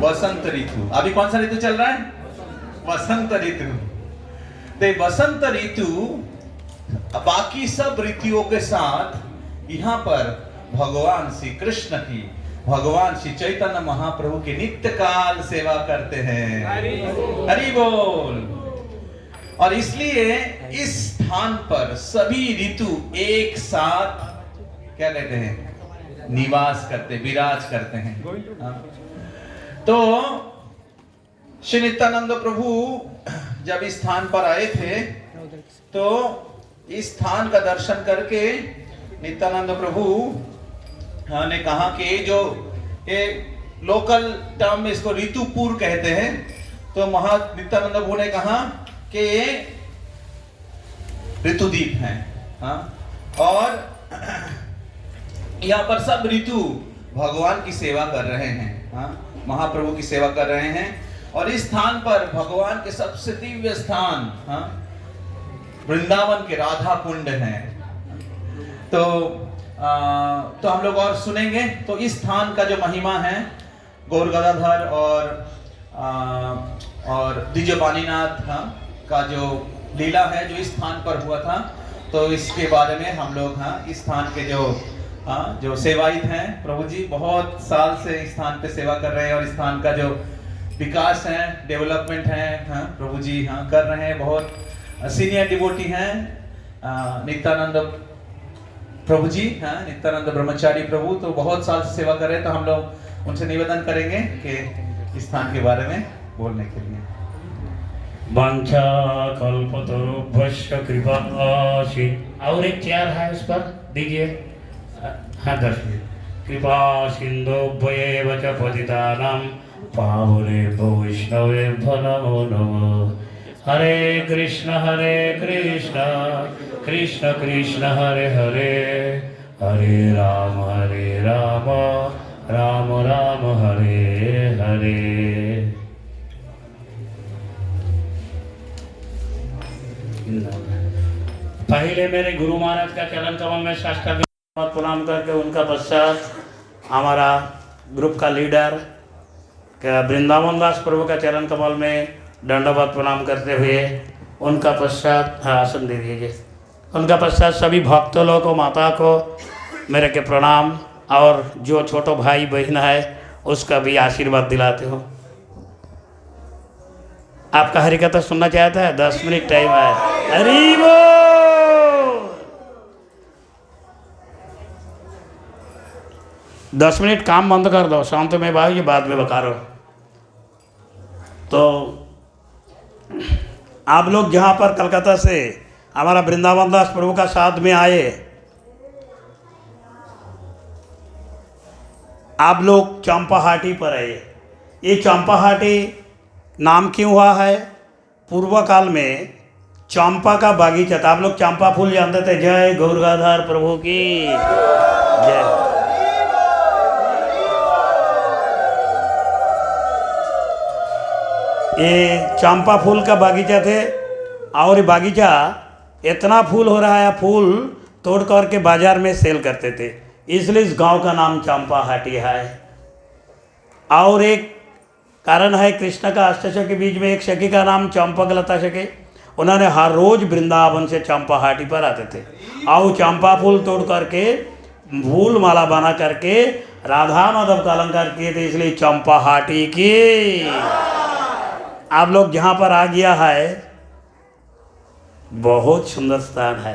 वसंत ऋतु। अभी कौन सा ऋतु चल रहा है? वसंत ऋतु। तो वसंत ऋतु बाकी सब ऋतुओं के साथ यहाँ पर भगवान श्री कृष्ण की, भगवान श्री चैतन्य महाप्रभु की नित्य काल सेवा करते हैं। हरि बोल। और इसलिए इस स्थान पर सभी ऋतु एक साथ क्या कहते हैं? निवास करते, विराज करते हैं। तो श्री नित्यानंद प्रभु जब इस स्थान पर आए थे तो इस स्थान का दर्शन करके नित्यानंद प्रभु ने कहा कि जो ये लोकल टर्म में इसको ऋतुपुर कहते हैं, तो नित्यानंद प्रभु ने कहा कि ये ऋतुदीप है। हाँ, और यहाँ पर सब ऋतु भगवान की सेवा कर रहे हैं। हाँ, महाप्रभु की सेवा कर रहे हैं। और इस स्थान पर भगवान के सबसे दिव्य स्थान, हाँ, वृंदावन के राधा कुंड हैं। तो हम लोग और सुनेंगे। तो इस स्थान का जो महिमा है, गौर गदाधर और द्विजपाणिनाथ, हाँ, का जो लीला है जो इस स्थान पर हुआ था, तो इसके बारे में हम लोग, हाँ, इस स्थान के जो सेवायित हैं, प्रभु जी बहुत साल से इस स्थान पे सेवा कर रहे हैं और इस स्थान का जो विकास है, डेवलपमेंट है, हाँ, प्रभु जी, हाँ, कर रहे हैं। बहुत सीनियर डिवोटी हैं नित्यानंद प्रभु जी, हाँ, नित्यानंद ब्रह्मचारी प्रभु, तो बहुत साल से सेवा कर रहे हैं। तो हम लोग उनसे निवेदन करेंगे कि इस स्थान के बारे में बोलने के लिए। वांछा कल्पतरुभ्यश्च कृपासी। और एक चेयर है, उस पर दीजिए। हाँ, 10 मिनट। कृपा सिंधुभ्येव च पतितानां पावनेभ्यो वैष्णवेभ्यो नमो नमः। हरे कृष्ण कृष्ण कृष्ण हरे हरे, हरे राम राम राम हरे हरे। पहले मेरे गुरु महाराज का चरण कमल में साष्टांग प्रणाम करके उनका पश्चात हमारा ग्रुप का लीडर वृंदावन दास प्रभु का चरण कमल में दंडवत प्रणाम करते हुए उनका पश्चात, हाँ, आसन दे दीजिए। उनका पश्चात सभी भक्तों लोगों को, माता को मेरे के प्रणाम, और जो छोटो भाई बहन है उसका भी आशीर्वाद दिलाते हो। आपका हरिकथा सुनना चाहता है? 10 मिनट टाइम है। हरि बोल। 10 मिनट काम बंद कर दो, शांत में भाई, ये बाद में बता रहा। तो आप लोग जहाँ पर कलकत्ता से हमारा वृंदावन दास प्रभु का साथ में आए, आप लोग चंपाहाटी पर आए। ये चंपाहाटी नाम क्यों हुआ है? पूर्व काल में चंपा का बागीचा था। आप लोग चंपा फूल जानते थे। जय गौर गदाधर प्रभु की जय। ये चंपा फूल का बागीचा थे, और ये बागीचा इतना फूल हो रहा है, फूल तोड़ करके बाजार में सेल करते थे, इसलिए इस गांव का नाम चंपाहाटी है। और एक कारण है, कृष्ण का अष्टसखी के बीच में एक सखी का नाम चंपकलता सखी। उन्होंने हर रोज वृंदावन से चंपाहाटी पर आते थे और चंपा फूल तोड़ करके फूल माला बना करके राधा माधव का अलंकार किए थे, इसलिए चंपाहाटी की। आप लोग जहाँ पर आ गया है, बहुत सुंदर स्थान है।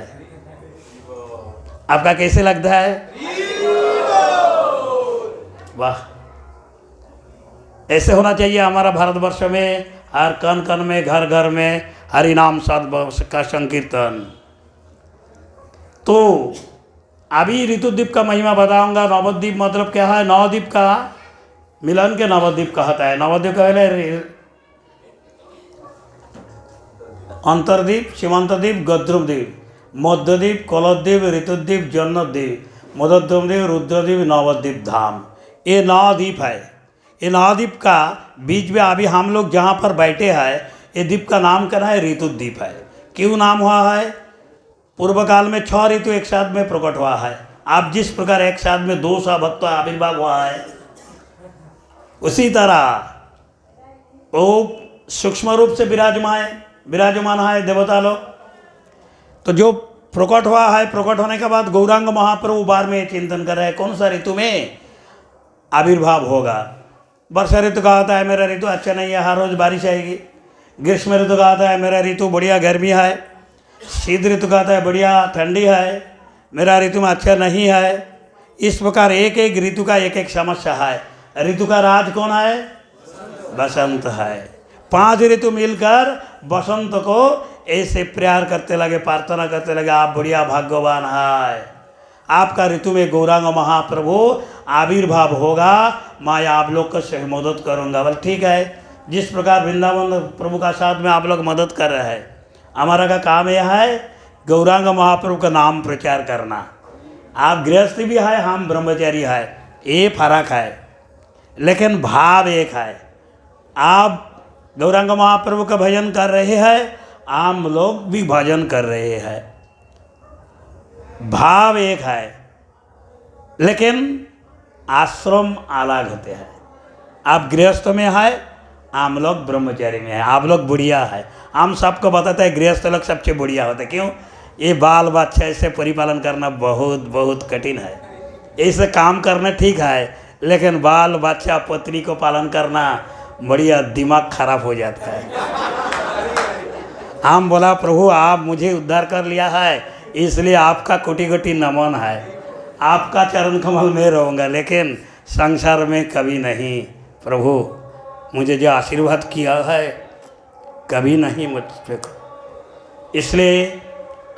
आपका कैसे लगता है? वाह, ऐसे होना चाहिए हमारा भारतवर्ष में। हर कण कण में, घर घर में हरि नाम सद्भाव का संकीर्तन। तो अभी ऋतुद्वीप का महिमा बताऊंगा। नवद्वीप मतलब क्या है? नवद्वीप का मिलन के नवद्वीप कहता है। नवद्वीप का अंतरद्वीप, सीमांतद्वीप, गद्रुमद्वीप, मध्यद्वीप, कलद्वीप, ऋतुद्वीप, जन्नद्वीप, मदद्रुमद्वीप, रुद्रद्वीप, नवद्वीप धाम। ये 9 द्वीप है। ये 9 द्वीप का बीच में अभी हम लोग जहाँ पर बैठे हैं, ये द्वीप का नाम क्या है? ऋतुद्वीप है। क्यों नाम हुआ है? पूर्व काल में 6 ऋतु एक साथ में प्रकट हुआ है। आप जिस प्रकार एक साथ में 200 भक्त आविर्भाव हुआ है, उसी तरह वो सूक्ष्म रूप से विराजमान है देवता लोग। तो जो प्रकट हुआ है, प्रकट होने के बाद गौरांग महाप्रभु बार में चिंतन कर रहे हैं कौन सा ऋतु में आविर्भाव होगा। वर्षा ऋतु का आता है मेरा ऋतु अच्छा नहीं है, हर रोज बारिश आएगी। ग्रीष्म ऋतु का आता है मेरा ऋतु बढ़िया गर्मी है। शीत ऋतु का आता है बढ़िया ठंडी है, मेरा ऋतु में अच्छा नहीं है। इस प्रकार एक एक ऋतु का एक एक समस्या है। ऋतु का राज कौन है? बसंत है। 5 ऋतु मिलकर बसंत को ऐसे प्यार करते लगे, प्रार्थना करते लगे, आप बढ़िया भाग्यवान है, आपका ऋतु में गौरांग महाप्रभु आविर्भाव होगा, मैं आप लोग को सही मदद करूँगा। बोले ठीक है, जिस प्रकार वृंदावन प्रभु का साथ में आप लोग मदद कर रहे हैं, हमारा का काम यह है गौरांग महाप्रभु का नाम प्रचार करना। आप गृहस्थी भी है, हम ब्रह्मचारी है, ये फर्क है, लेकिन भाव एक है। आप गौरांग महाप्रभु का भजन कर रहे हैं, हम लोग भी भजन कर रहे हैं, भाव एक है, लेकिन आश्रम अलग होते हैं। आप गृहस्थ में है, हम लोग ब्रह्मचारी में है, आप लोग बुढ़िया है। हम सबको बताते हैं गृहस्थ लोग सबसे बुढ़िया होते। क्यों? ये बाल बच्चा ऐसे परिपालन करना बहुत बहुत कठिन है। ऐसे काम करना ठीक है, लेकिन बाल बच्चा पत्नी को पालन करना बढ़िया दिमाग खराब हो जाता है। हम बोला प्रभु आप मुझे उद्धार कर लिया है, इसलिए आपका कोटि कोटि नमन है, आपका चरण कमल में रहूँगा, लेकिन संसार में कभी नहीं। प्रभु मुझे जो आशीर्वाद किया है कभी नहीं मुझ पे। इसलिए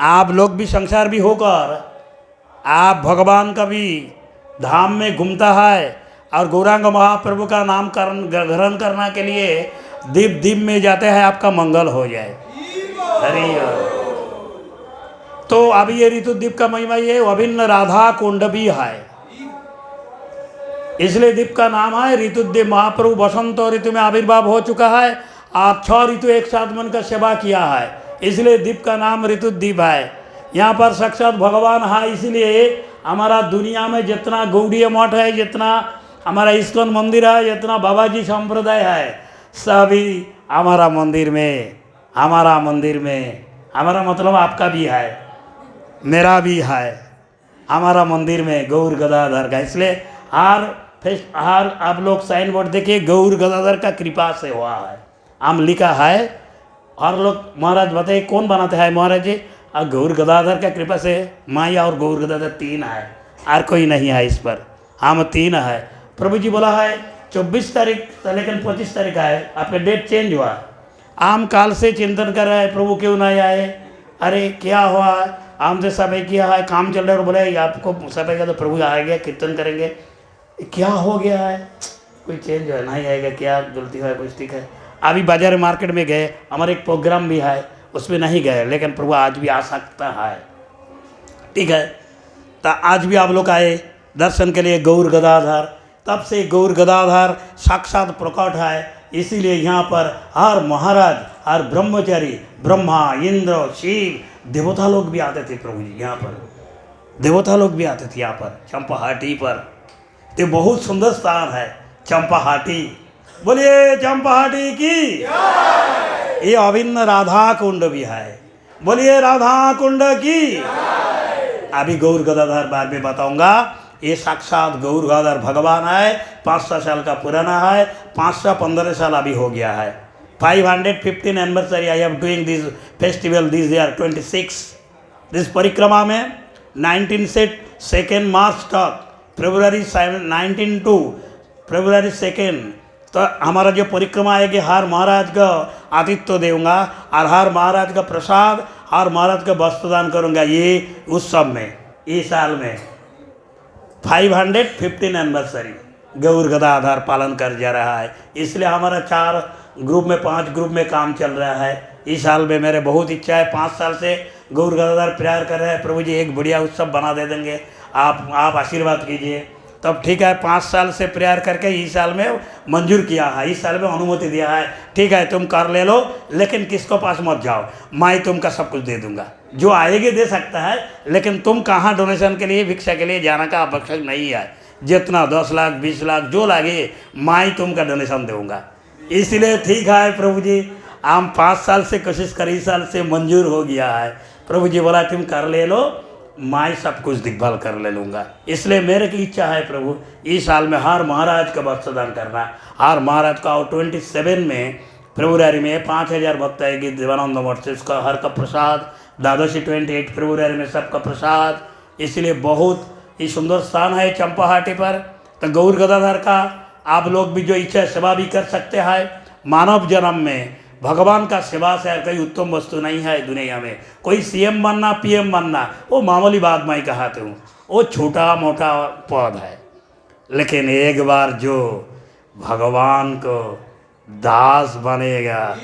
आप लोग भी संसार भी होकर आप भगवान का भी धाम में घूमता है और गौरांग महाप्रभु का नाम ग्रहण करने के लिए दीप दीप में जाते हैं, आपका मंगल हो जाए। हरि तो अभी ये ऋतु दीप का महिमा ये अभिन्न राधा कुंड भी है, इसलिए दीप का नाम है ऋतुदेव। महाप्रभु बसंत ऋतु में आविर्भाव हो चुका है, आप 6 ऋतु एक साथ मन का सेवा किया है, इसलिए दीप का नाम ऋतुदीप है। यहाँ पर साक्षात भगवान है, इसलिए हमारा दुनिया में जितना गौड़ीय मठ है, जितना हमारा इस्कॉन मंदिर है, जितना बाबाजी संप्रदाय है, सभी हमारा मंदिर में हमारा मतलब आपका भी है, मेरा भी है, हमारा मंदिर में गौर गदाधर का। इसलिए हर आप लोग साइन बोर्ड देखिए, गौर गदाधर का कृपा से हुआ है, हम लिखा है। और लोग महाराज बताइए कौन बनाते हैं? महाराज जी गौर गदाधर का कृपा से। माया और गौर गदाधर 3 है, और कोई नहीं है इस पर, हम 3 है। प्रभु जी बोला है 24 तारीख लेकिन 25 तारीख है, आपका डेट चेंज हुआ। आम काल से चिंतन कर रहे हैं प्रभु क्यों नहीं आए, अरे क्या हुआ, आम से सफाई किया है, काम चल रहा है, और बोले आपको सफाई का तो प्रभु आ गया, कीर्तन करेंगे, क्या हो गया है, कोई चेंज है नहीं आएगा, क्या गलती है, कुछ ठीक है। अभी बाजार मार्केट में गए, हमारे एक प्रोग्राम भी है, उसमें नहीं गए, लेकिन प्रभु आज भी आ सकता है, ठीक है। तो आज भी आप लोग आए दर्शन के लिए गौर गदाधर, तब से गौर गदाधर साक्षात प्रकट है। इसीलिए यहाँ पर हर महाराज, हर ब्रह्मचारी, ब्रह्मा, इंद्र, शिव, देवता लोग भी आते थे प्रभु जी। यहाँ पर देवता लोग भी आते थे यहाँ पर चंपाहाटी पर। तो बहुत सुंदर स्थान है चंपाहाटी, बोलिए चंपाहाटी की। ये अभिन्न राधा कुंड भी है, बोलिए राधा कुंड की। अभी गौर गदाधर बाद में बताऊंगा। ये साक्षात गौर गदाधर भगवान है, 500 साल का पुराना है, 515 साल अभी हो गया है। 515 anniversary I am doing this festival this year 26। This परिक्रमा में 19 से 2 मार्च तक, फरवरी 19 टू फरवरी 2 तो हमारा जो परिक्रमा आएगी, हर महाराज का आतिथ्य दूंगा और हर महाराज का प्रसाद, हर महाराज का वस्त्रदान करूंगा। ये उत्सव में इस साल में 515 एनिवर्सरी गौर गदाधर पालन कर जा रहा है। इसलिए हमारा 4 ग्रुप में 5 ग्रुप में काम चल रहा है। इस साल में मेरे बहुत इच्छा है, 5 साल से गौर गदाधर प्यार कर रहे हैं, प्रभु जी एक बढ़िया उत्सव बना दे देंगे, आप आशीर्वाद कीजिए। तब ठीक है, 5 साल से प्यार करके इस साल में मंजूर किया है, इस साल में अनुमति दिया है, ठीक है तुम कर ले लो, लेकिन किसको पास मत जाओ, मैं तुमका सब कुछ दे दूंगा। जो आएगी दे सकता है, लेकिन तुम कहाँ डोनेशन के लिए, भिक्षा के लिए जाना का आवश्यक नहीं है। जितना 10 लाख 20 लाख जो लगे, मैं तुमका डोनेशन दूंगा। इसलिए ठीक है प्रभु जी, हम 5 साल से कोशिश कर, इस साल से मंजूर हो गया है। प्रभु जी बोला तुम कर ले लो, मैं सब कुछ देखभाल कर ले लूँगा। इसलिए मेरे की इच्छा है प्रभु, इस साल में हर महाराज का वस्त्रदान करना, हर महाराज का। और 27 में फरवरी में 5000 भक्त आएगी देवानंद मठ से, उसका हर का प्रसाद, द्वादशी 28 फरवरी में सबका प्रसाद। इसलिए बहुत ही सुंदर स्थान है चंपाहाटी पर। तो गौर गदाधर का आप लोग भी जो इच्छा सेवा भी कर सकते हैं। मानव जन्म में भगवान का सेवा से कोई उत्तम वस्तु नहीं है दुनिया में। कोई सीएम बनना, पीएम बनना, वो मामूली बात मैं कहता हूँ, वो छोटा मोटा पद है। लेकिन एक बार जो भगवान को दास बनेगा,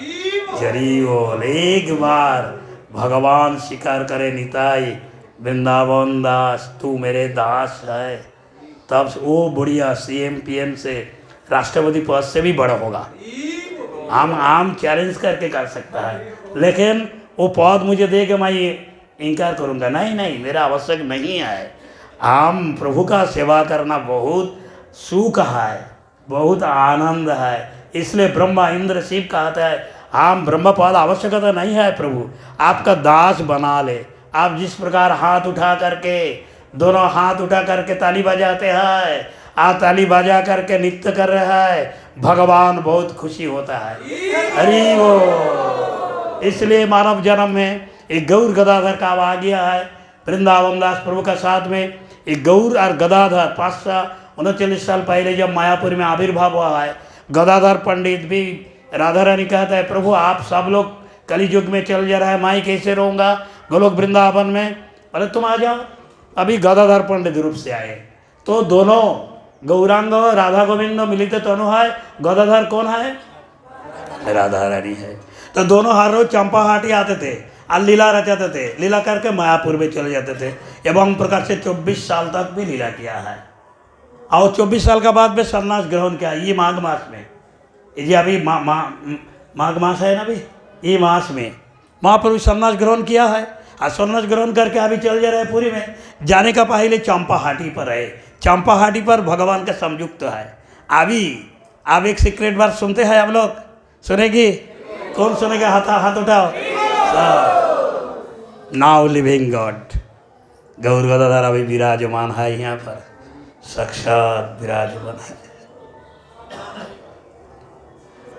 जरीवोल एक बार भगवान स्वीकार करे, निताई वृंदावन दास तू मेरे दास है, तब वो बढ़िया सीएम पीएम से, राष्ट्रपति पद से भी बड़ा होगा। हम आम चैलेंज करके कर सकता है, लेकिन वो पद मुझे दे के मैं इनकार करूँगा? नहीं नहीं, मेरा आवश्यक नहीं है। हम प्रभु का सेवा करना बहुत सुख है, बहुत आनंद है। इसलिए ब्रह्मा इंद्र शिव कहता है हम ब्रह्म पद आवश्यकता नहीं है, प्रभु आपका दास बना ले। आप जिस प्रकार हाथ उठा करके, दोनों हाथ उठा करके ताली बजाते हैं, आप ताली बजा करके नृत्य कर रहे हैं, भगवान बहुत खुशी होता है। हरि वो इसलिए मानव जन्म में एक गौर गदाधर का आ गया है। वृंदावन दास प्रभु का साथ में एक गौर और गदाधर 539 साल पहले जब मायापुर में आविर्भाव हुआ है, गदाधर पंडित भी राधा रानी कहता है प्रभु आप सब लोग कलयुग में चल जा रहा है, मैं कैसे रहूँगा गोलोक वृंदावन में? अरे तुम आ जाओ। अभी गदाधर पंडित रूप से आए, तो दोनों गौरांग राधा गोविंद मिलित दोनों है। गदाधर कौन है? राधा रानी है। तो दोनों हर रोज चंपाहाटी आते थे और लीला रचाते थे, लीला करके मायापुर में चले जाते थे एवं प्रकार से 24 साल तक भी लीला किया है। और 24 साल का बाद में सन्यास ग्रहण किया, ये माघ मास में। ये अभी माघ मास है ना, अभी ये मास में महाप्रभु सन्यास ग्रहण किया है। और सन्यास ग्रहण करके अभी चल जा रहे हैं पुरी में। जाने का पहले चंपाहाटी पर है, चंपाहाटी पर भगवान का संयुक्त है। अभी अब एक सीक्रेट बात सुनते हैं आप लोग, सुनेगी? कौन सुनेगा? हाथ उठाओ। नाउ लिविंग गॉड गौर गदाधर अभी विराजमान है यहाँ पर, साक्षात विराजमान है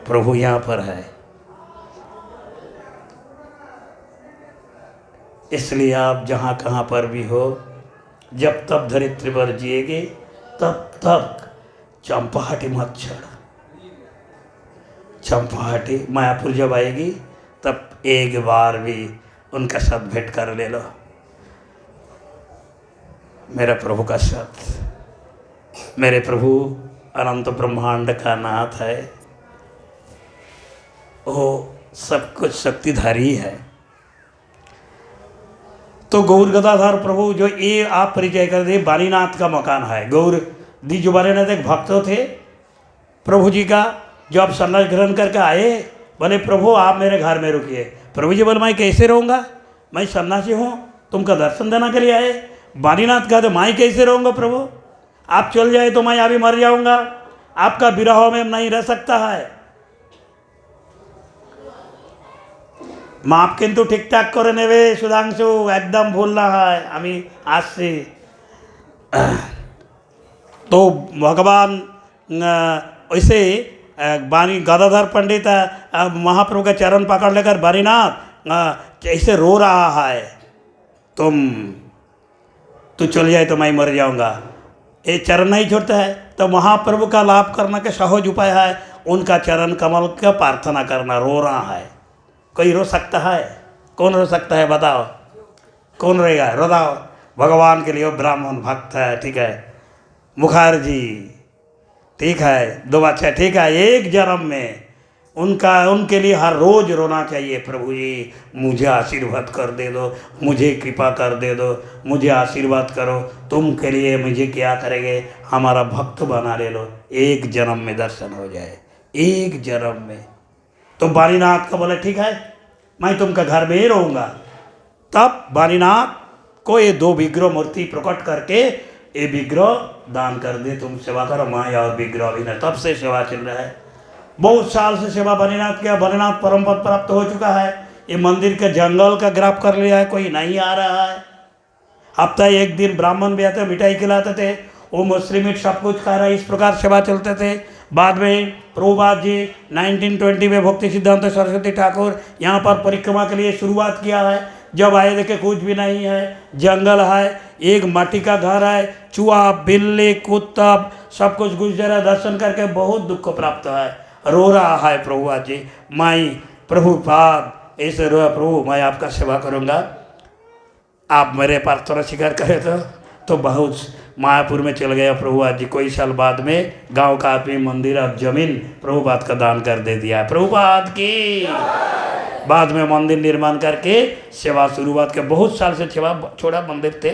प्रभु यहाँ पर है। इसलिए आप जहाँ कहाँ पर भी हो, जब तक धरित्री पर जिएगे तब तक चंपाहाटी मत छोड़। चंपाहाटी मायापुर जब आएगी तब एक बार भी उनका साथ भेंट कर ले लो। मेरा प्रभु का साथ, मेरे प्रभु अनंत ब्रह्मांड का नाथ है, वो सब कुछ शक्तिधारी है। तो गौर गदाधर प्रभु जो ये आप परिचय कर दे, बारीनाथ का मकान है। गौर दी जो बारीनाथ एक भक्त थे प्रभु जी का, जो आप सन्यास ग्रहण करके आए, बोले प्रभु आप मेरे घर में रुकिए। प्रभु जी बोले मैं कैसे रहूँगा, मैं सन्यासी हूँ, तुमका दर्शन देने के लिए आए। बारीनाथ कहते मैं कैसे रहूँगा प्रभु, आप चल जाए तो मैं अभी मर जाऊँगा, आपका विरह में नहीं रह सकता है। माप किंतु ठीक ठाक करे नेवे सुधांशु, एकदम भूल रहा है हमें आज से। तो भगवान ऐसे बानी गदाधर पंडित महाप्रभु का चरण पकड़ लेकर बारीनाथ ऐसे रो रहा है, तू चल जाए तो मैं मर जाऊंगा। ये चरण नहीं छोड़ता है। तो महाप्रभु का लाभ करने का सहज उपाय है उनका चरण कमल का प्रार्थना करना। रो रहा है, कोई रो सकता है? कौन रो सकता है बताओ, कौन रहेगा? रोदाओ भगवान के लिए। वो ब्राह्मण भक्त है, ठीक है, मुखर्जी, ठीक है, 2 बच्चे, ठीक है, एक जन्म में उनके लिए हर रोज रोना चाहिए। प्रभु जी मुझे आशीर्वाद कर दे दो, मुझे कृपा कर दे दो, मुझे आशीर्वाद करो, तुम के लिए मुझे क्या करेंगे, हमारा भक्त बना ले लो, एक जन्म में दर्शन हो जाए, एक जन्म में। तो बारीनाथ का बोले ठीक है मैं तुमका घर में ही रहूँगा। तब बारीनाथ को ये 2 विग्रह मूर्ति प्रकट करके ये विग्रह दान कर दे, तुम सेवा करो। माँ और विग्रह अभी न, तब से सेवा चल रहा है। बहुत साल से सेवा बनीनाथ किया, बनीनाथ परम पद प्राप्त हो चुका है। ये मंदिर के जंगल का ग्राफ कर लिया है, कोई नहीं आ रहा है। हफ्ता एक दिन ब्राह्मण भी आते, मिठाई खिलाते थे, वो मुस्लिम मीट सब कुछ खा रहा है। इस प्रकार सेवा चलते थे। बाद में प्रभुपाद जी 1920 में भक्ति सिद्धांत सरस्वती ठाकुर यहाँ पर परिक्रमा के लिए शुरुआत किया है। जब आए देखे कुछ भी नहीं है, जंगल है, एक माटी का घर है, चूहा बिल्ली कुत्ता सब कुछ घुस जा रहा है। दर्शन करके बहुत दुख प्राप्त है, रो रहा है प्रभुपाद जी, माई प्रभुपाद ऐसे रो, प्रभु मैं आपका सेवा करूँगा, आप मेरे प्रार्थना स्वीकार करें तो बहुत मायापुर में चल गया प्रभुपाद जी। कोई साल बाद में गांव का आदमी मंदिर और जमीन प्रभुपाद का दान कर दे दिया है। प्रभुपाद की बाद में मंदिर निर्माण करके सेवा शुरुआत के बहुत साल से सेवा छोड़ा मंदिर थे।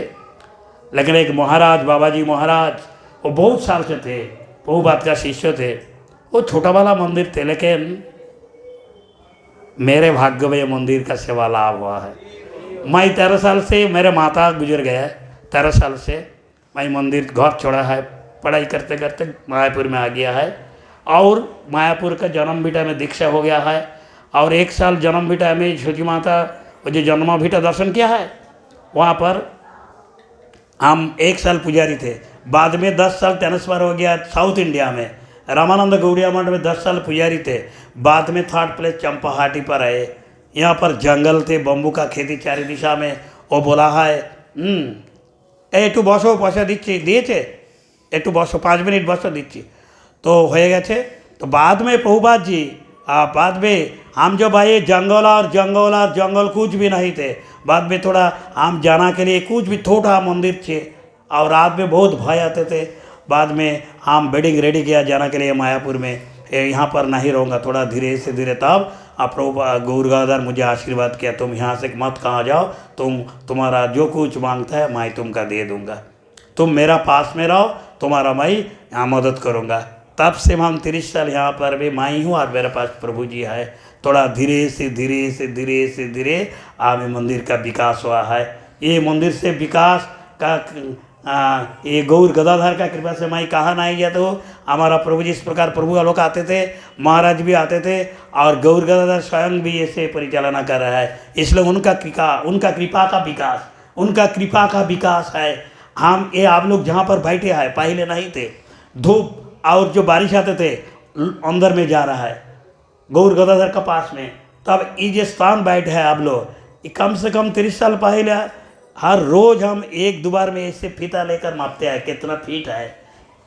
लेकिन एक महाराज बाबा जी महाराज वो बहुत साल से थे, प्रभुपाद का शिष्य थे। वो छोटा वाला मंदिर थे, लेकिन मेरे भाग्य में मंदिर का सेवा लाभ हुआ है। मैं 13 साल से, मेरे माता गुजर गया, 13 साल से मैं मंदिर घर छोड़ा है, पढ़ाई करते करते मायापुर में आ गया है। और मायापुर का जन्म भीटा में दीक्षा हो गया है। और 1 साल जन्म भीटा में छोटी माता वो जो जन्म भीटा दर्शन किया है, वहाँ पर हम 1 साल पुजारी थे। बाद में 10 साल ट्रांसफर हो गया साउथ इंडिया में, रामानंद गौड़िया मठ में 10 साल पुजारी थे। बाद में 3rd प्लेस चंपाहाटी पर आए। यहाँ पर जंगल थे, बम्बू का खेती चारी दिशा में। वो बोला है একটু বসো, পয়সা দিচ্ছি, দিয়েছে, একটু বসো 5 মিনিট বসো দিচ্ছি, তো হয়ে গেছে। तो बाद में प्रभुपाद जी बाद में हम जब आए जंगल कुछ भी नहीं थे। बाद में थोड़ा हम जाना के लिए कुछ भी थोड़ा मंदिर थे और रात में बहुत भय आते थे। बाद में हम बेडिंग रेडी किया जाना के लिए मायापुर में, यहाँ पर नहीं रहूँगा, थोड़ा धीरे से धीरे। तब प्रभु गौर गदाधर मुझे आशीर्वाद किया, तुम यहाँ से मत कहाँ जाओ, तुम्हारा जो कुछ मांगता है मैं तुमका दे दूँगा, तुम मेरा पास में रहो, तुम्हारा मैं यहाँ मदद करूँगा। तब से हम 30 साल यहाँ पर भी मैं ही हूँ और मेरे पास प्रभु जी है। थोड़ा धीरे से आगे मंदिर का विकास हुआ है। ये मंदिर से विकास का ये गौर गदाधर का कृपा से मैं कहा नहीं गया। तो हमारा प्रभु जी इस प्रकार प्रभु का लोग आते थे, महाराज भी आते थे और गौर गदाधर स्वयं भी ऐसे परिचालना कर रहा है। इसलिए उनका कृपा का विकास है। हम ये आप लोग जहाँ पर बैठे हैं पहले नहीं थे, धूप और जो बारिश आते थे अंदर में जा रहा है गौर गदाधर का पास में। तब ये जो स्थान बैठे हैं आप लोग, ये कम से कम 30 साल पहले हर रोज़ हम 1-2 बार में ऐसे फीता लेकर मापते हैं कितना फीट है।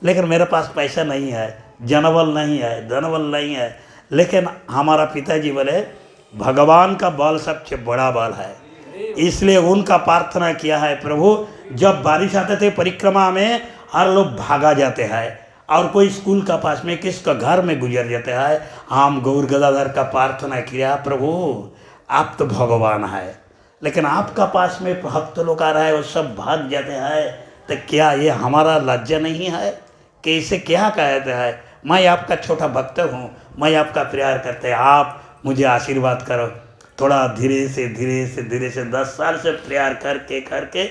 लेकिन मेरे पास पैसा नहीं है, जनबल नहीं है, धनबल नहीं है। लेकिन हमारा पिताजी बोले भगवान का बल सबसे बड़ा बल है, इसलिए उनका प्रार्थना किया है। प्रभु जब बारिश आते थे परिक्रमा में हर लोग भागा जाते हैं और कोई स्कूल का पास में किसका घर में गुजर जाते हैं। हम गौर गदाधर का प्रार्थना किया, प्रभु आप तो भगवान है, लेकिन आपका पास में भक्त लोग आ रहा है वो सब भाग जाते हैं, तो क्या ये हमारा लज्जा नहीं है? कैसे क्या कहते हैं? मैं आपका छोटा भक्त हूँ, मैं आपका प्यार करते हैं, आप मुझे आशीर्वाद करो। थोड़ा धीरे से 10 साल से प्यार करके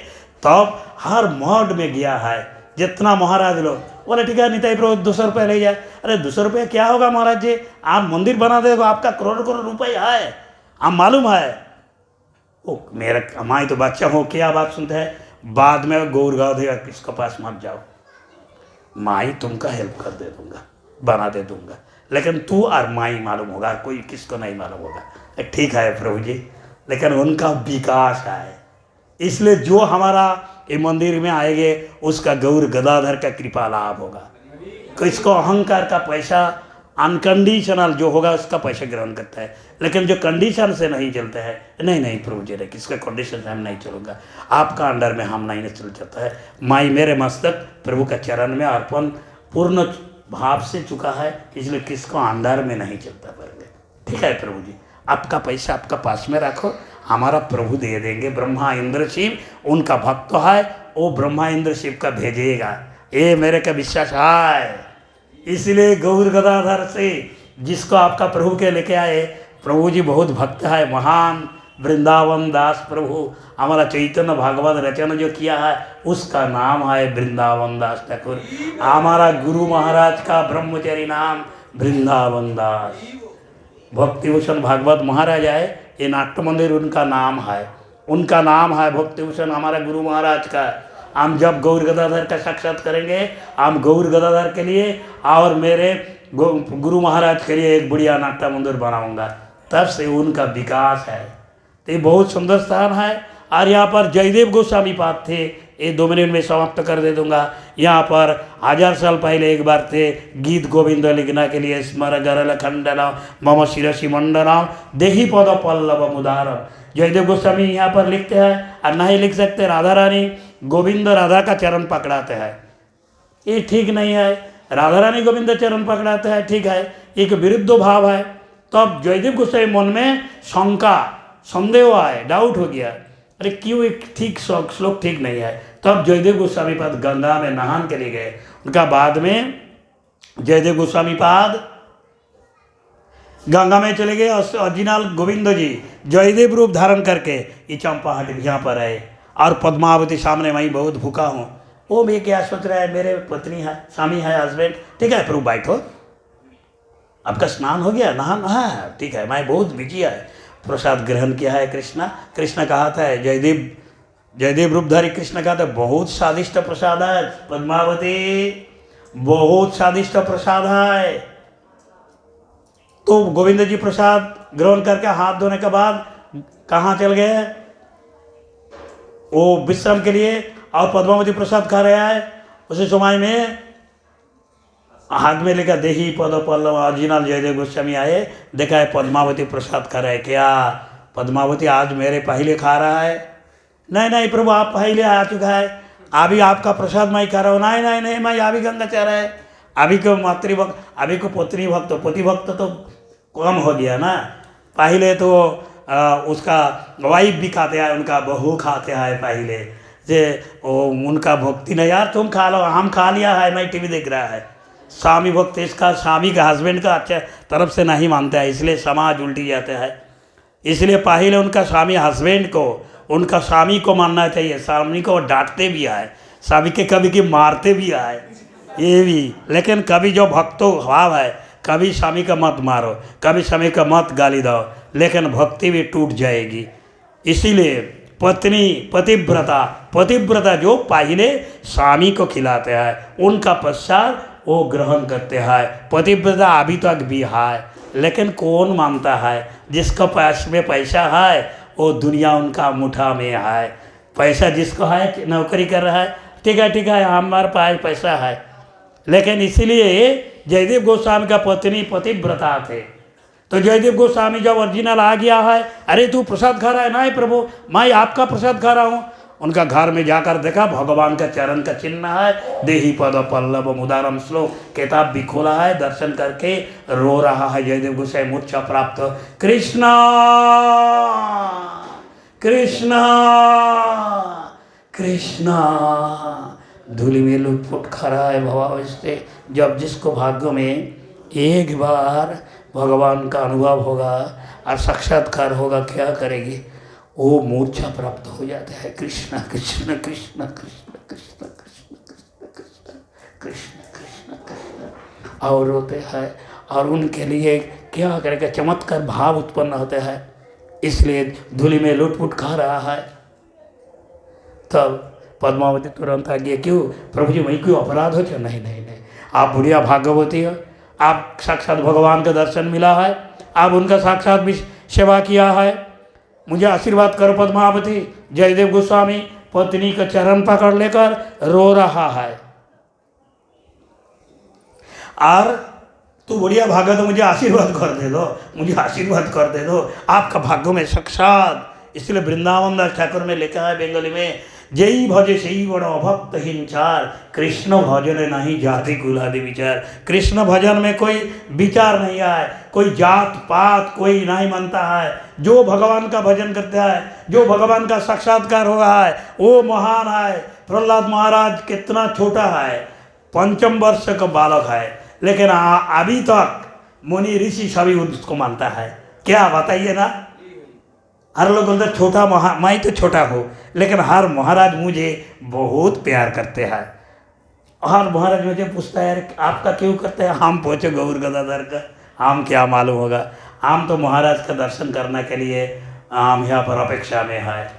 तब हर मठ में गया है। जितना महाराज लोग बोले ठीक है निताई प्रभु 200 रुपये ले जाए। अरे 200 रुपये क्या होगा महाराज जी, आप मंदिर बना देगा, आपका करोड़ रुपये है, आप मालूम है। ओ मेरा माई तो बच्चा हो, क्या बात सुनते हैं। बाद में गौर गदाधर किसके पास मत जाओ, माई तुमका हेल्प कर दे दूंगा, बना दे दूंगा, लेकिन तू और माई मालूम होगा, कोई किसको नहीं मालूम होगा। ठीक है प्रभु जी, लेकिन उनका विकास है, इसलिए जो हमारा ये मंदिर में आएंगे उसका गौर गदाधर का कृपा लाभ होगा। किसको अहंकार का पैसा अनकंडीशनल जो होगा उसका पैसा ग्रहण करता है, लेकिन जो कंडीशन से नहीं चलते हैं, नहीं प्रभु जी किसका कंडीशन से हम नहीं चलूँगा, आपका अंडर में हम नहीं चल जाता है। माई मेरे मस्तक प्रभु का चरण में अर्पण पूर्ण भाव से चुका है, इसलिए किसको अंडर में नहीं चलता पड़ेगा। ठीक है प्रभु जी, आपका पैसा आपका पास में रखो, हमारा प्रभु दे देंगे। ब्रह्मा इंद्र शिव उनका भक्त है, वो ब्रह्मा इंद्र शिव का भेजेगा, ये मेरे का विश्वास है। इसलिए गौर गदाधर से जिसको आपका प्रभु के लेके आए, प्रभु जी बहुत भक्त है, महान वृंदावन दास प्रभु। हमारा चैतन्य भागवत रचना जो किया है उसका नाम है वृंदावन दास ठाकुर। हमारा गुरु महाराज का ब्रह्मचारी नाम वृंदावन दास। भक्तिभूषण भागवत महाराज है, ये नाट्य मंदिर उनका नाम है, उनका नाम है भक्तिभूषण हमारा गुरु महाराज का। हम जब गौर गदाधर का साक्षात करेंगे, हम गौर गदाधर के लिए और मेरे गुरु महाराज के लिए एक बढ़िया नाट्य मंदिर बनाऊंगा, तब से उनका विकास है। तो ये बहुत सुंदर स्थान है। और यहाँ पर जयदेव गोस्वामी पाद थे, ये 2 मिनट में समाप्त कर दे दूंगा। यहाँ पर 1000 साल पहले एक बार थे, गीत गोविंद लिखने के लिए स्मर गरल खंडनम मम शिरसी मंडनम देही पद पल्लव मुदारम। जयदेव गोस्वामी यहाँ पर लिखते हैं, और नहीं लिख सकते राधा रानी गोविंद राधा का चरण पकड़ाते हैं, ये ठीक नहीं है। राधा रानी गोविंद चरण पकड़ाते हैं, ठीक है, एक विरुद्ध भाव है। तब जयदेव गोस्वामी मन में शंका संदेह आए, डाउट हो गया, अरे क्यों एक ठीक श्लोक ठीक नहीं है। तब जयदेव गोस्वामी पाद गंगा में नहान के लिए गए। उनका बाद में जयदेव गोस्वामी पाद गंगा में चले गए, और ओरिजिनल गोविंद जी जयदेव रूप धारण करके ये चंपाहट यहाँ पर आए। और पद्मावती सामने मैं बहुत भूखा हूँ, वो भी क्या सोच रहा है, मेरे पत्नी है, स्वामी है, हस्बैंड, ठीक है प्रभु बैठो, आपका स्नान हो गया, नहान, हाँ ठीक है, मैं बहुत बिजी है, प्रसाद ग्रहण किया है। कृष्ण कहा था, जयदेव रूपधारी कृष्ण कहा था, बहुत स्वादिष्ट प्रसाद है पद्मावती, बहुत स्वादिष्ट प्रसाद है। तो गोविंद जी प्रसाद ग्रहण करके हाथ धोने के बाद कहाँ चल गए, वो विश्राम के लिए, और पद्मावती प्रसाद खा रहा है। उसी समय में हाथ में लेकर देही पद पल्लव ओरिजिनल जयदेव गोस्वामी आए, देखा है पद्मावती प्रसाद खा रहा है। क्या पद्मावती आज मेरे पहले खा रहा है? नहीं नहीं प्रभु, आप पहले आ चुका है, अभी आपका प्रसाद मैं खा रहा हूँ। नहीं नहीं नहीं, मैं अभी गंगा चाह रहा है, अभी को मातृभक्त, अभी को पत्नी भक्त, पति भक्त तो कम हो गया ना। पहले तो उसका वाइफ भी खाते हैं, उनका बहू खाते हैं पहले, जे उनका भक्ति नहीं, यार तुम खा लो, हम खा लिया है, मैं टीवी देख रहा है। स्वामी भक्त इसका स्वामी का हस्बैंड का अच्छा तरफ से नहीं मानता है, इसलिए समाज उल्टी जाता है। इसलिए पहले उनका स्वामी हस्बैंड को, उनका स्वामी को मानना चाहिए। स्वामी को डांटते भी आए, स्वामी के कभी की मारते भी आए, ये भी। लेकिन कभी जो भक्तों भाव है, कभी स्वामी का मत मारो, कभी स्वामी का मत गाली दो, लेकिन भक्ति भी टूट जाएगी। इसीलिए पत्नी पतिव्रता जो पहले स्वामी को खिलाते हैं, उनका पश्चात वो ग्रहण करते हैं। पतिव्रता अभी तक भी है, लेकिन कौन मानता है? जिसका पास में पैसा है वो दुनिया उनका मुठा में है। पैसा जिसको है, नौकरी कर रहा है, ठीक है हमारे पास पैसा है। लेकिन इसीलिए जयदेव गोस्वामी का पत्नी पतिव्रता थे। तो जयदेव गोस्वामी जब ओरिजिनल आ गया है, अरे तू प्रसाद खा रहा है? नहीं प्रभु, मैं आपका प्रसाद खा रहा हूँ। उनका घर में जाकर देखा, भगवान का चरण का चिन्ह है, देही पद पल्लव मुदारम श्लोक किताब भी खोला है, दर्शन करके रो रहा है जयदेव गोस्वामी, मूर्छा प्राप्त। कृष्णा कृष्णा कृष्णा, धूलि में लुटपुट खड़ा है भाव से। जब जिसको भाग्य में एक बार भगवान का अनुभव होगा और साक्षात्कार होगा, क्या करेगी? वो मूर्छा प्राप्त हो जाता है। कृष्ण कृष्ण कृष्ण कृष्ण कृष्ण कृष्ण कृष्ण कृष्ण कृष्ण कृष्ण और रोते हैं। और उनके लिए क्या करेगा, चमत्कार भाव उत्पन्न होते हैं। इसलिए धूलि में लुटपुट खा रहा है। तब पद्मावती तुरंत आ गया, क्यों प्रभु जी, वही क्यों अपराध हो? नहीं नहीं नहीं, आप बुढ़िया भाग्यवती हो, आप साक्षात भगवान का दर्शन मिला है, आप उनका साक्षात भी सेवा किया है, मुझे आशीर्वाद करो पद्मावती। जयदेव गोस्वामी पत्नी का चरण पकड़ लेकर रो रहा है, और तू बढ़िया भागा तो मुझे आशीर्वाद कर दे दो, मुझे आशीर्वाद कर दे दो, आपका भाग्य में साक्षात। इसलिए वृंदावन दास ठाकुर ने लिखा है बंगाली में, जय भजे सही बड़ अभक्त हिंचार, कृष्ण भजन नहीं जाति कुलादि विचार। कृष्ण भजन में कोई विचार नहीं है, कोई जात पात कोई नहीं मानता है। जो भगवान का भजन करता है, जो भगवान का साक्षात्कार हो रहा है, वो महान है। प्रहलाद महाराज कितना छोटा है, 5 वर्ष का बालक है, लेकिन अभी तक मुनि ऋषि सभी उसको मानता है। क्या बताइए ना, हर लोग बोलते छोटा मैं तो छोटा हूँ, लेकिन हर महाराज मुझे बहुत प्यार करते हैं। और महाराज मुझे पूछता है यार आपका क्यों करते हैं? हम पूछो गौर गदाधर का, हम क्या मालूम होगा। हम तो महाराज का दर्शन करने के लिए हम यहाँ पर अपेक्षा में है।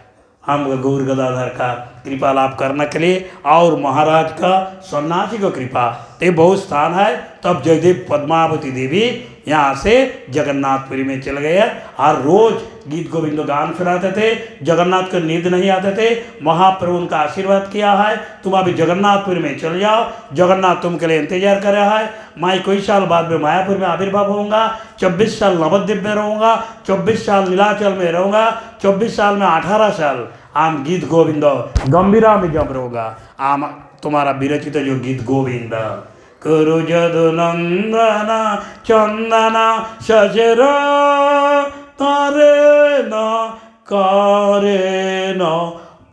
हम गौर गदाधर का कृपा लाभ करने के लिए और महाराज का सन्यासी को कृपा, तो बहुत स्थान है। तब जयदेव पद्मावती देवी यहाँ से जगन्नाथपुरी में चल गए। हर रोज गीत गोविंद गान सुनाते थे। जगन्नाथ को नींद नहीं आते थे। महाप्रभु उनका आशीर्वाद किया है, तुम अभी जगन्नाथपुरी में चल जाओ, जगन्नाथ तुम के लिए इंतजार कर रहा है। मैं कोई साल बाद में मायापुर में आविर्भाव होऊंगा, 24 साल नवद्वीप में रहूँगा, 24 साल नीलाचल में रहूँगा, 24 साल में 18 साल आम गीत गोविंद गंभीरा में जब रहूँगा। आम तुम्हारा विरचित जो गीत गोविंद करु जदु नंदन चंदन सजर तारे न करे न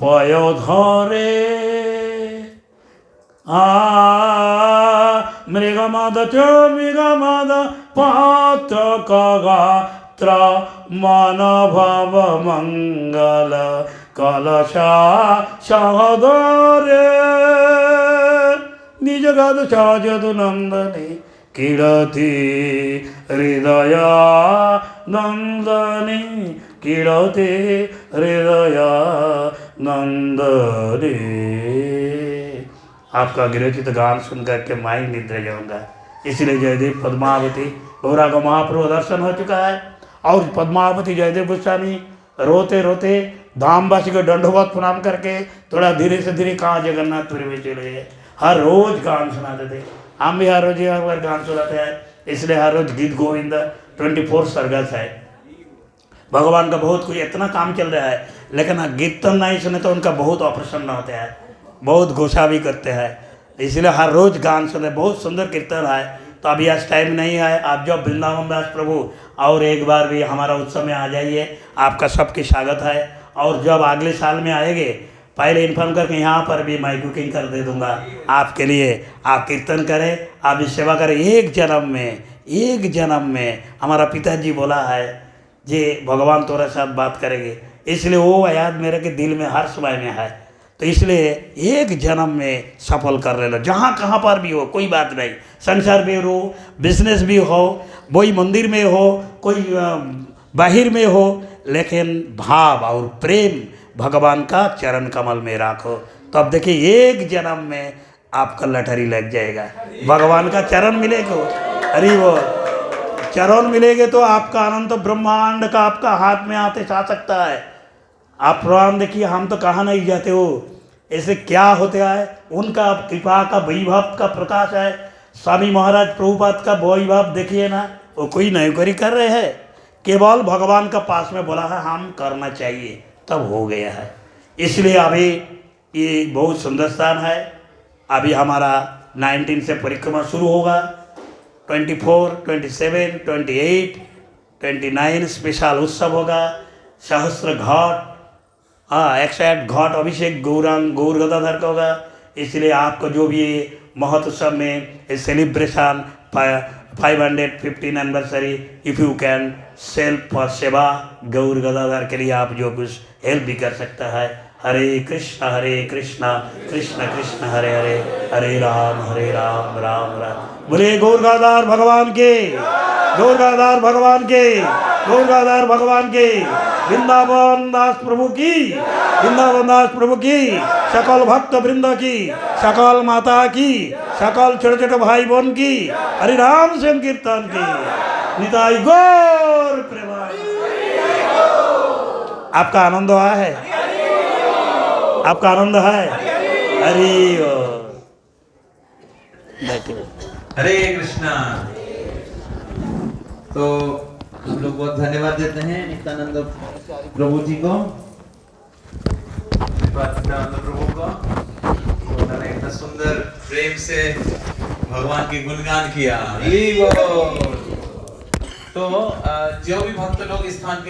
पय धरे मृगमद च मृगमद पात्र कगात्र मन भव मंगल कलशा सहदरे निज गद साजदु नंदने किड़ती हृदय नंदने किड़ते हृदय नंदने। आपका विरचित गान सुन करके मैं निद्र जाऊंगा। इसलिए जयदेव पद्मावती गौरा का महाप्रभु दर्शन हो चुका है। और पद्मावती जयदेव गोस्वामी रोते रोते धामवासी को दंडवत प्रणाम करके थोड़ा धीरे से धीरे कहाँ जगन्नाथपुरी में चले गए। हर रोज गान सुनाते थे। हम भी हर रोज एक बार गान सुनाते हैं। इसलिए हर रोज गीत गोविंद 24 सरगस है। भगवान का बहुत कुछ इतना काम चल रहा है, लेकिन कीर्तन नहीं सुने तो उनका बहुत अप्रसन्न होते हैं, बहुत घोषा भी करते हैं। इसलिए हर रोज गान सुने। बहुत सुंदर कीर्तन है। तो अभी आज टाइम नहीं है। आप जब वृंदावन दास प्रभु और एक बार भी हमारा उत्सव में आ जाइए, आपका सबकी स्वागत है। और जब अगले साल में आएंगे पहले इन्फॉर्म करके यहाँ पर भी मैं बुकिंग कर दे दूँगा आपके लिए। आप कीर्तन करें, आप इस सेवा करें। एक जन्म में हमारा पिताजी बोला है जे भगवान तोरा साथ बात करेंगे, इसलिए वो याद मेरे के दिल में हर समय में है। तो इसलिए एक जन्म में सफल कर ले लो, जहाँ कहाँ पर भी हो, कोई बात नहीं। संसार में हो, बिजनेस भी हो, कोई मंदिर में हो, कोई बाहर में हो, लेकिन भाव और प्रेम भगवान का चरण कमल में राखो। तो अब देखिए एक जन्म में आपका लटरी लग जाएगा, भगवान का चरण मिलेगा। अरे वो चरण मिलेंगे तो आपका अनंत ब्रह्मांड का आपका हाथ में आते आ सकता है। आप प्रणाम देखिए, हम तो कहाँ नहीं जाते हो। ऐसे क्या होते है, उनका कृपा का वैभव का प्रकाश है। स्वामी महाराज प्रभुपाद का वैभव देखिए ना, वो कोई नौकरी कर रहे हैं, केवल भगवान का पास में बोला है हम करना चाहिए, तब हो गया है। इसलिए अभी ये बहुत सुंदर स्थान है। अभी हमारा 19 से परिक्रमा शुरू होगा। 24, 27, 28, 29 स्पेशल उत्सव होगा। सहस्त्र घाट, 108 घाट अभिषेक गौरांग गौर गदाधर का होगा। इसलिए आपको जो भी महोत्सव में celebration 550 anniversary, if you can self for सेवा गौर गदाधर के लिए आप जो कुछ हेल्प भी कर सकता है। हरे कृष्णा कृष्ण कृष्ण हरे हरे, हरे राम राम राम। बोले गौर गदाधर भगवान के, गौर गदाधर भगवान के, गौर गदाधर भगवान के। वृंदावन दास प्रभु की, वृंदावन दास प्रभु की, सकल भक्त वृंद की, सकल माता की, सकल छोटे छोटे भाई बहन की, हरि राम संकीर्तन की। निताई गौर प्रेमानंद। आपका आनंद हुआ है, आपका आनंद है। हरे कृष्णा। तो हम लोग बहुत धन्यवाद देते हैं नित्यानंद प्रभु जी को, नित्यानंद प्रभु को। उन्होंने इतना सुंदर प्रेम से भगवान की गुणगान किया। तो जो भी भक्त लोग स्थान के